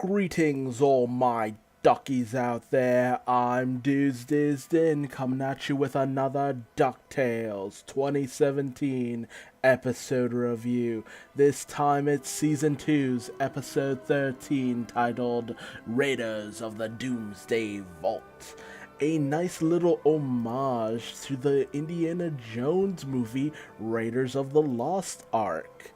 Greetings, all my duckies out there. I'm Duuz-Diz-Din coming at you with another DuckTales 2017 episode review. This time it's Season 2's Episode 13 titled Raiders of the Doomsday Vault. A nice little homage to the Indiana Jones movie Raiders of the Lost Ark.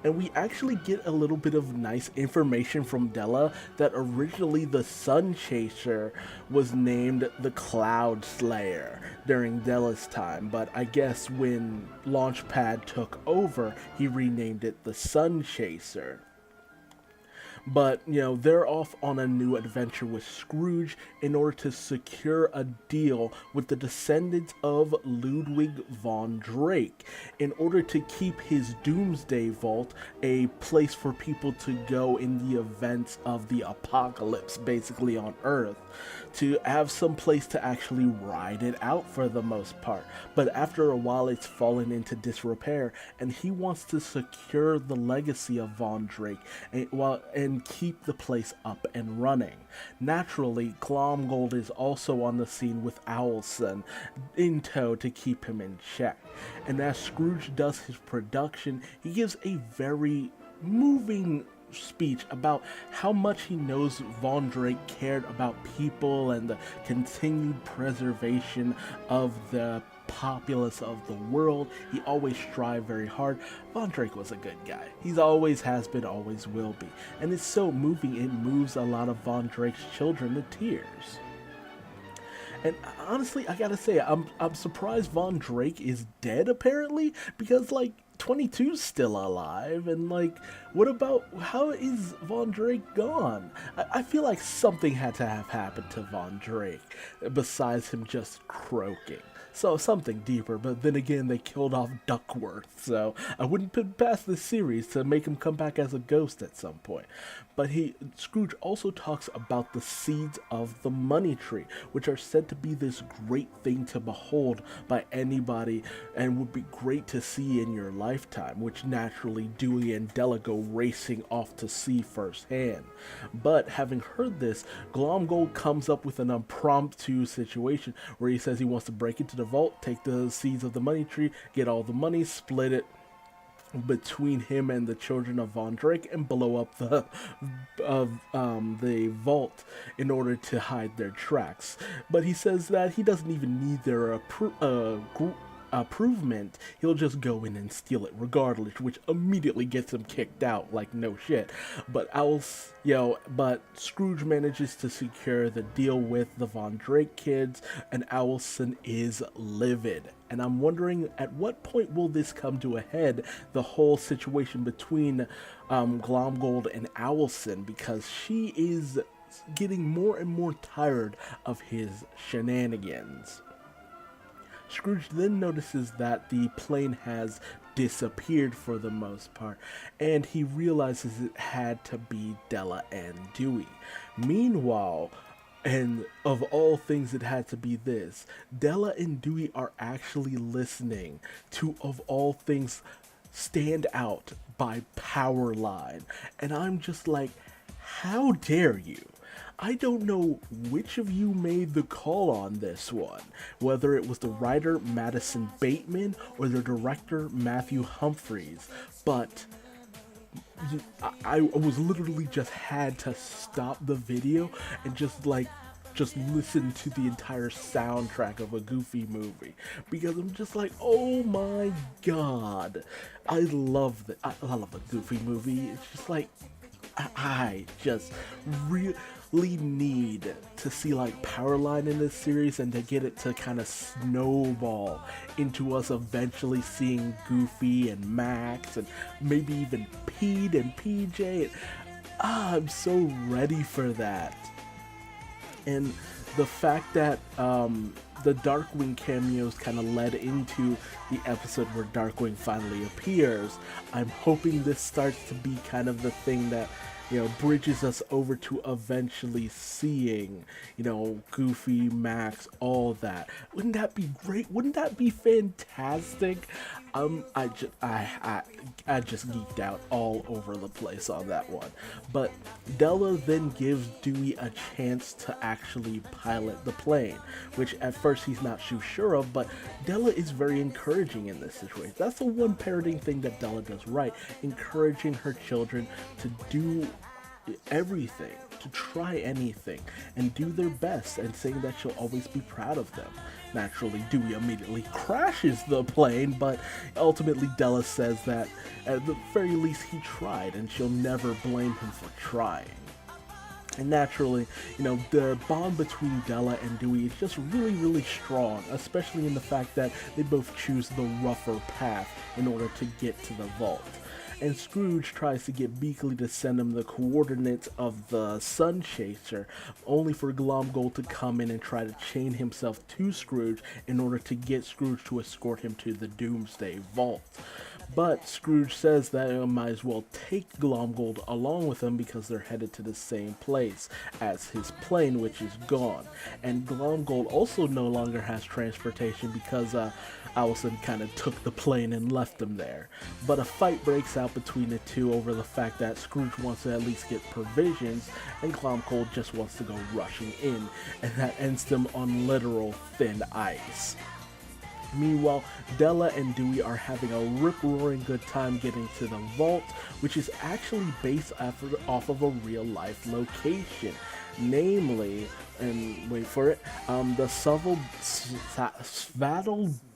And we actually get a little bit of nice information from Della that originally the Sun Chaser was named the Cloud Slayer during Della's time, but I guess when Launchpad took over, he renamed it the Sun Chaser. But, they're off on a new adventure with Scrooge in order to secure a deal with the descendants of Ludwig von Drake in order to keep his Doomsday Vault a place for people to go in the events of the apocalypse, basically on Earth, to have some place to actually ride it out for the most part. But after a while, it's fallen into disrepair, and he wants to secure the legacy of Von Drake and keep the place up and running. Naturally, Glomgold is also on the scene with Owlson in tow to keep him in check. And as Scrooge does his production, he gives a very moving speech about how much he knows Von Drake cared about people and the continued preservation of the populace of the world. He always strived very hard. Von Drake was a good guy. He's always has been, always will be. And it's so moving, it moves a lot of Von Drake's children to tears. And honestly, I gotta say, I'm surprised Von Drake is dead, apparently, because, 22's still alive, and, how is Von Drake gone? I feel like something had to have happened to Von Drake, besides him just croaking. So something deeper, but then again, they killed off Duckworth, so I wouldn't put past this series to make him come back as a ghost at some point. But Scrooge also talks about the seeds of the money tree, which are said to be this great thing to behold by anybody and would be great to see in your lifetime, which naturally Dewey and Della go racing off to see firsthand. But having heard this, Glomgold comes up with an impromptu situation where he says he wants to break into the vault, take the seeds of the money tree, get all the money, split it between him and the children of Von Drake, and blow up the vault in order to hide their tracks. But he says that he doesn't even need their improvement. He'll just go in and steal it regardless, which immediately gets him kicked out like no shit. But Scrooge manages to secure the deal with the Von Drake kids, and Owlson is livid. And I'm wondering, at what point will this come to a head, the whole situation between Glomgold and Owlson, because she is getting more and more tired of his shenanigans. Scrooge then notices that the plane has disappeared for the most part, and he realizes it had to be Della and Dewey. Meanwhile, and of all things, it had to be this: Della and Dewey are actually listening to, of all things, Stand Out by Powerline. And I'm just like, how dare you? I don't know which of you made the call on this one, whether it was the writer Madison Bateman or the director Matthew Humphreys, but I was literally just had to stop the video and just listen to the entire soundtrack of a Goofy movie, because I'm just like, oh my god, I love a Goofy movie. It's just like, I just really need to see Powerline in this series, and to get it to kind of snowball into us eventually seeing Goofy and Max and maybe even Pete and PJ. I'm so ready for that. And the fact that the Darkwing cameos kind of led into the episode where Darkwing finally appears, I'm hoping this starts to be kind of the thing that bridges us over to eventually seeing, Goofy, Max, all that. Wouldn't that be great? Wouldn't that be fantastic? I just geeked out all over the place on that one. But Della then gives Dewey a chance to actually pilot the plane, which at first he's not too sure of, but Della is very encouraging in this situation. That's the one parenting thing that Della does right, encouraging her children to do everything, to try anything, and do their best, and saying that she'll always be proud of them. Naturally, Dewey immediately crashes the plane, but ultimately Della says that at the very least he tried, and she'll never blame him for trying. And naturally, the bond between Della and Dewey is just really, really strong, especially in the fact that they both choose the rougher path in order to get to the vault. And Scrooge tries to get Beakley to send him the coordinates of the Sun Chaser, only for Glomgold to come in and try to chain himself to Scrooge in order to get Scrooge to escort him to the Doomsday Vault. But Scrooge says that he might as well take Glomgold along with him because they're headed to the same place as his plane, which is gone. And Glomgold also no longer has transportation because Allison kind of took the plane and left him there. But a fight breaks out between the two over the fact that Scrooge wants to at least get provisions and Glomgold just wants to go rushing in, and that ends them on literal thin ice. Meanwhile, Della and Dewey are having a rip-roaring good time getting to the vault, which is actually based off of a real-life location. Namely, and wait for it, the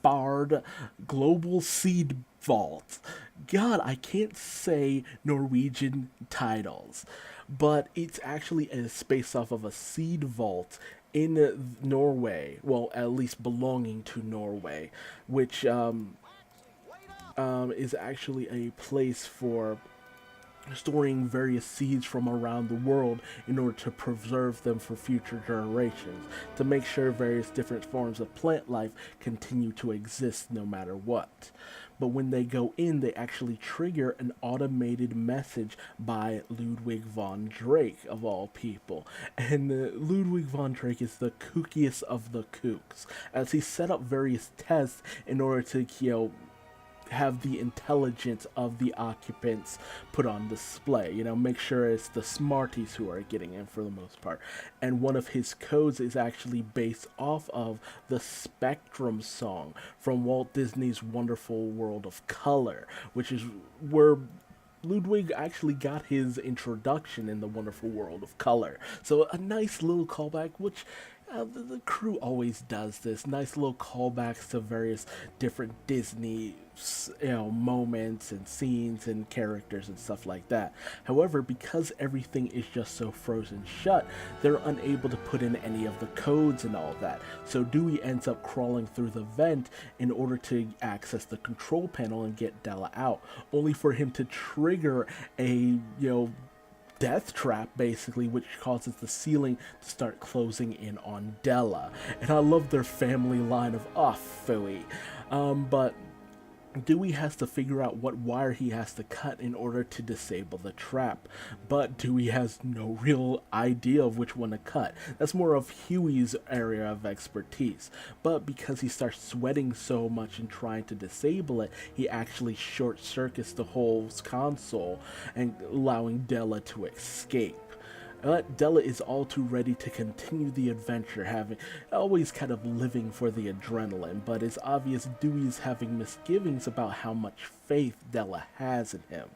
Svalbard Global Seed Vault. God, I can't say Norwegian titles, but it's actually a space off of a seed vault in Norway, well, at least belonging to Norway, which is actually a place for storing various seeds from around the world in order to preserve them for future generations, to make sure various different forms of plant life continue to exist no matter what. But when they go in, they actually trigger an automated message by Ludwig von Drake, of all people. And Ludwig von Drake is the kookiest of the kooks, as he set up various tests in order to, have the intelligence of the occupants put on display. Make sure it's the smarties who are getting in for the most part. And one of his codes is actually based off of the Spectrum song from Walt Disney's Wonderful World of Color, which is where Ludwig actually got his introduction in the Wonderful World of Color. So a nice little callback, which the crew always does this. Nice little callbacks to various different Disney, moments and scenes and characters and stuff like that. However, because everything is just so frozen shut, they're unable to put in any of the codes and all that. So Dewey ends up crawling through the vent in order to access the control panel and get Della out, only for him to trigger a, death trap, basically, which causes the ceiling to start closing in on Della. And I love their family line of, phooey. But Dewey has to figure out what wire he has to cut in order to disable the trap, but Dewey has no real idea of which one to cut. That's more of Huey's area of expertise, but because he starts sweating so much and trying to disable it, he actually short-circuits the whole console and allowing Della to escape. But Della is all too ready to continue the adventure, always kind of living for the adrenaline, but it's obvious Dewey's having misgivings about how much faith Della has in him.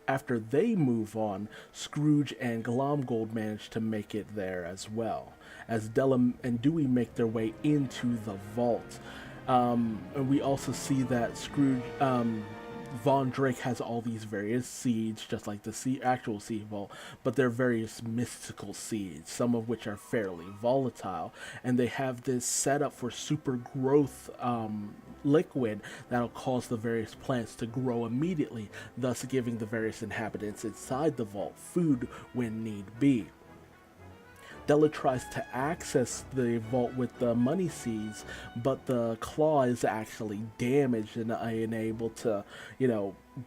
After they move on, Scrooge and Glomgold manage to make it there as well, as Della and Dewey make their way into the vault. And we also see that Scrooge, Von Drake has all these various seeds, just like the actual seed vault, but they're various mystical seeds, some of which are fairly volatile, and they have this setup for super growth liquid that'll cause the various plants to grow immediately, thus giving the various inhabitants inside the vault food when need be. Della tries to access the vault with the money seeds, but the claw is actually damaged and unable to,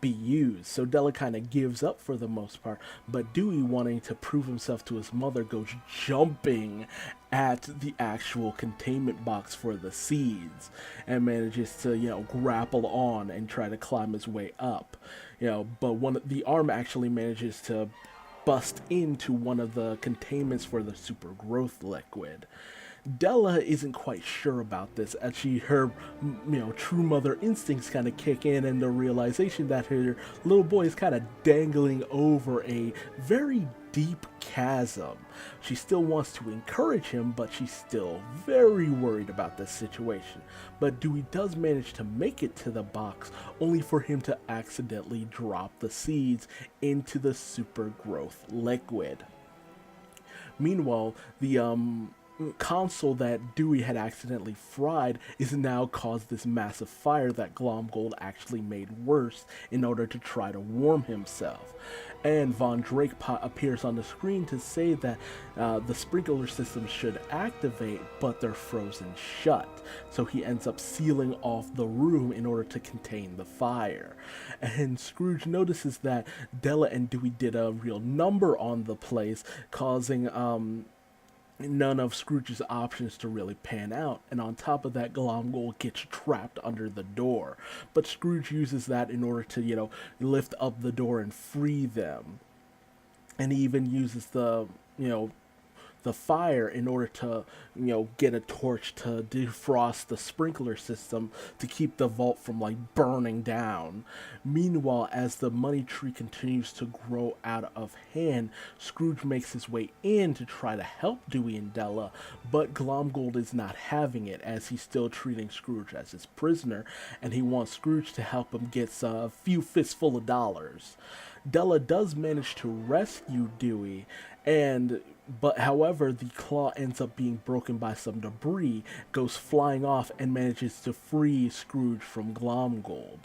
be used. So Della kind of gives up for the most part, but Dewey, wanting to prove himself to his mother, goes jumping at the actual containment box for the seeds and manages to, grapple on and try to climb his way up. But the arm actually manages to bust into one of the containments for the super growth liquid. Della isn't quite sure about this as her true mother instincts kind of kick in, and the realization that her little boy is kind of dangling over a very deep chasm. She still wants to encourage him, but she's still very worried about this situation. But Dewey does manage to make it to the box, only for him to accidentally drop the seeds into the super growth liquid. Meanwhile, the console that Dewey had accidentally fried is now caused this massive fire that Glomgold actually made worse in order to try to warm himself. And Von Drakepot appears on the screen to say that the sprinkler systems should activate, but they're frozen shut. So he ends up sealing off the room in order to contain the fire. And Scrooge notices that Della and Dewey did a real number on the place, causing none of Scrooge's options to really pan out, and on top of that, Glomgold gets trapped under the door. But Scrooge uses that in order to, lift up the door and free them. And he even uses the fire in order to, get a torch to defrost the sprinkler system to keep the vault from, burning down. Meanwhile, as the money tree continues to grow out of hand, Scrooge makes his way in to try to help Dewey and Della, but Glomgold is not having it, as he's still treating Scrooge as his prisoner, and he wants Scrooge to help him get a few fistful of dollars. Della does manage to rescue Dewey, but however, the claw ends up being broken by some debris, goes flying off, and manages to free Scrooge from Glomgold.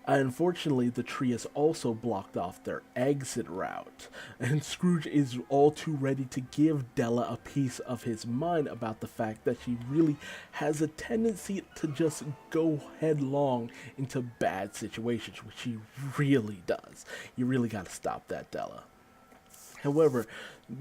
Unfortunately, the tree has also blocked off their exit route, and Scrooge is all too ready to give Della a piece of his mind about the fact that she really has a tendency to just go headlong into bad situations, which she really does. You really gotta stop that, Della. However,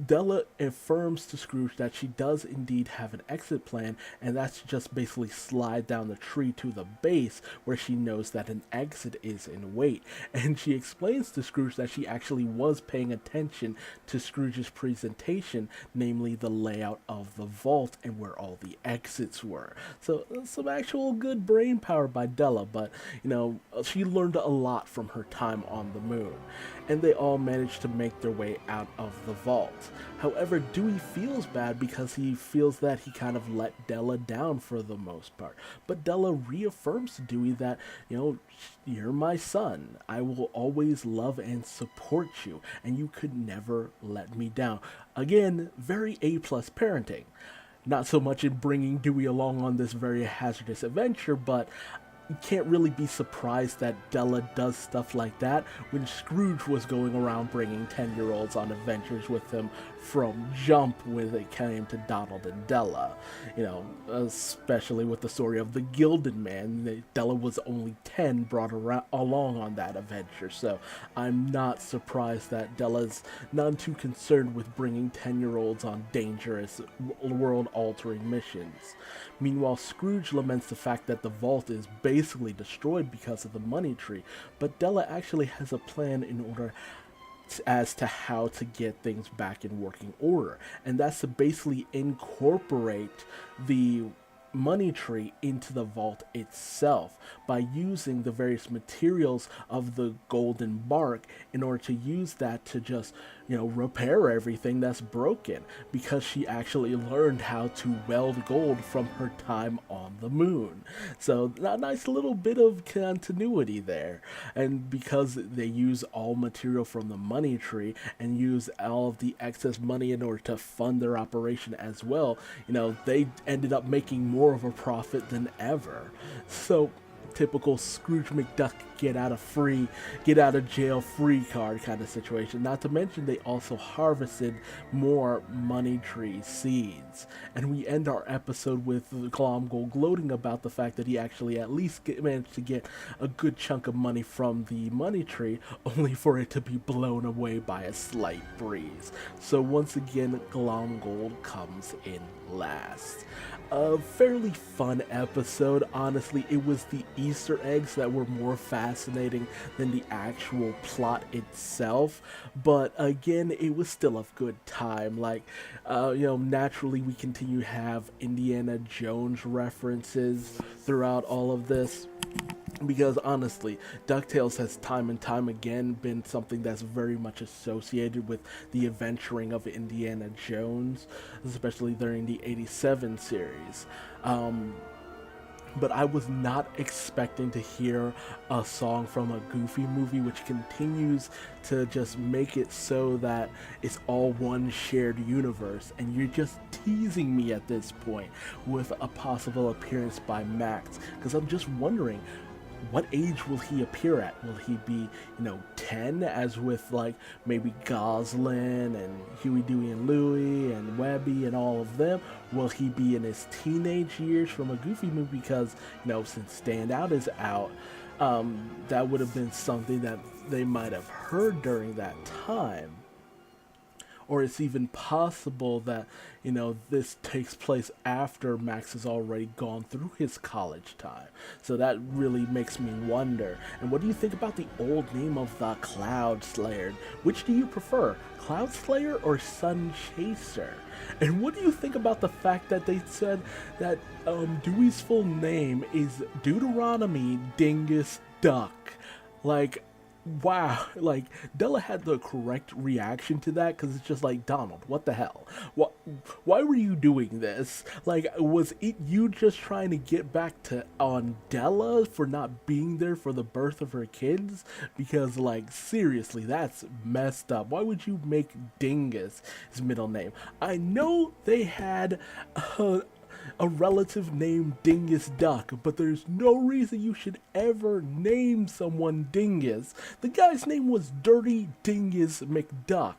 Della affirms to Scrooge that she does indeed have an exit plan, and that's just basically slide down the tree to the base where she knows that an exit is in wait. And she explains to Scrooge that she actually was paying attention to Scrooge's presentation, namely the layout of the vault and where all the exits were. So some actual good brain power by Della, but she learned a lot from her time on the moon. And they all managed to make their way out of the vault. However, Dewey feels bad because he feels that he kind of let Della down for the most part. But Della reaffirms to Dewey that, you're my son. I will always love and support you, and you could never let me down. Again, very A-plus parenting. Not so much in bringing Dewey along on this very hazardous adventure, but you can't really be surprised that Della does stuff like that when Scrooge was going around bringing 10-year-olds on adventures with him from jump when it came to Donald and Della. Especially with the story of the Gilded Man. Della was only 10 brought along on that adventure, so I'm not surprised that Della's none too concerned with bringing 10-year-olds on dangerous, world-altering missions. Meanwhile, Scrooge laments the fact that the vault is basically destroyed because of the money tree, but Della actually has a plan in order as to how to get things back in working order, and that's to basically incorporate the money tree into the vault itself by using the various materials of the golden bark in order to use that to just repair everything that's broken, because she actually learned how to weld gold from her time on the moon. So a nice little bit of continuity there. And because they use all material from the money tree and use all of the excess money in order to fund their operation as well, they ended up making more of a profit than ever. So typical Scrooge McDuck get out of jail free card kind of situation. Not to mention they also harvested more money tree seeds. And we end our episode with Glomgold gloating about the fact that he actually at least managed to get a good chunk of money from the money tree, only for it to be blown away by a slight breeze. So once again, Glomgold comes in last. A fairly fun episode. Honestly, it was the Easter eggs that were more fascinating than the actual plot itself. But again, it was still a good time. Like, naturally we continue to have Indiana Jones references throughout all of this. Because honestly, DuckTales has time and time again been something that's very much associated with the adventuring of Indiana Jones, especially during the '87 series. But I was not expecting to hear a song from a Goofy movie, which continues to just make it so that it's all one shared universe. And you're just teasing me at this point with a possible appearance by Max, because I'm just wondering, what age will he appear at? Will he be, 10, as with like maybe Goslin and Huey, Dewey, and Louie and Webby and all of them? Will he be in his teenage years from a Goofy movie? Because, since Stand Out is out, that would have been something that they might have heard during that time. Or it's even possible that, this takes place after Max has already gone through his college time. So that really makes me wonder. And what do you think about the old name of the Cloud Slayer? Which do you prefer, Cloud Slayer or Sun Chaser? And what do you think about the fact that they said that Dewey's full name is Deuteronomy Dingus Duck? Like, wow, like, Della had the correct reaction to that, because it's just like, Donald, what the hell? Why were you doing this? Like, was it you just trying to get back on Della for not being there for the birth of her kids? Because, like, seriously, that's messed up. Why would you make Dingus his middle name? I know they had a relative named Dingus Duck, but there's no reason you should ever name someone Dingus. The guy's name was Dirty Dingus McDuck.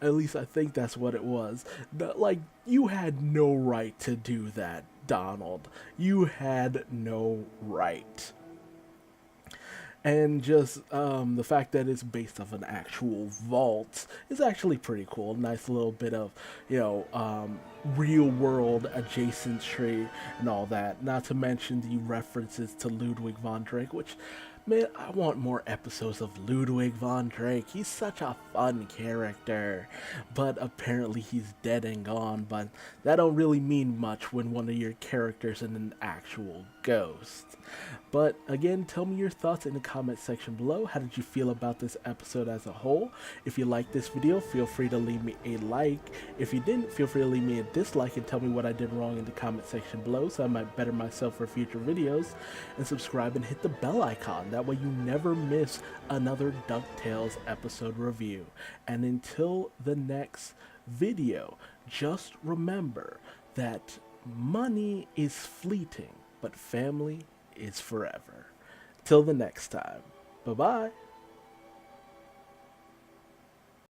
At least I think that's what it was. Like, you had no right to do that, Donald. You had no right. And just the fact that it's based off an actual vault is actually pretty cool. Nice little bit of, real world adjacency and all that. Not to mention the references to Ludwig von Drake, which, man, I want more episodes of Ludwig von Drake. He's such a fun character. But apparently he's dead and gone. But that don't really mean much when one of your characters is an actual ghost. But again, tell me your thoughts in the comment section below. How did you feel about this episode as a whole? If you liked this video, feel free to leave me a like. If you didn't, feel free to leave me a dislike and tell me what I did wrong in the comment section below so I might better myself for future videos. And subscribe and hit the bell icon. That way you never miss another DuckTales episode review. And until the next video, just remember that money is fleeting, but family is forever. Till the next time. Bye-bye.